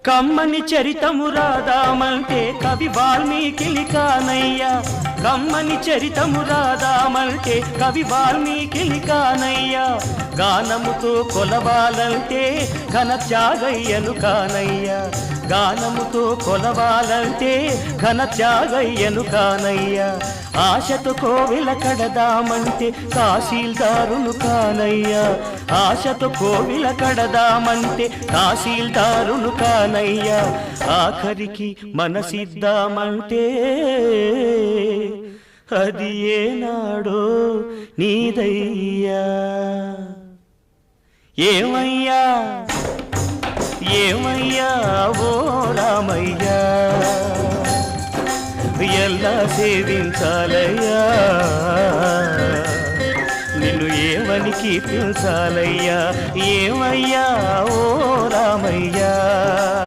కమ్మని చరితము రాదామంటే కవి వాల్మీకి కానయ్యా కమ్మని చరితము రాదామంటే కవి వాల్మీకి కానయ్యా గానముతో కొలవాలంటే ఘన త్యాగయ్యను కానయ్యా గానముతో కొలవాలంటే ఘన త్యాగయ్యను కానయ్యా ఆశతో కోవిల కడదామంటే తహసీల్దారును కానయ్యా ఆశతో కోవిల కడదామంటే తహసీల్దారును కానయ్యా ఆఖరికి మనసిద్దామంటే అది ఏనాడో నీదయ్యా ఏమయ్యా ఏమయ్యా ఓ రామయ్యా ఎలా సేవించాలయ్యా నిన్ను ఏమని కీర్తించాలయ్యా ఏమయ్యా ఓ రామయ్యా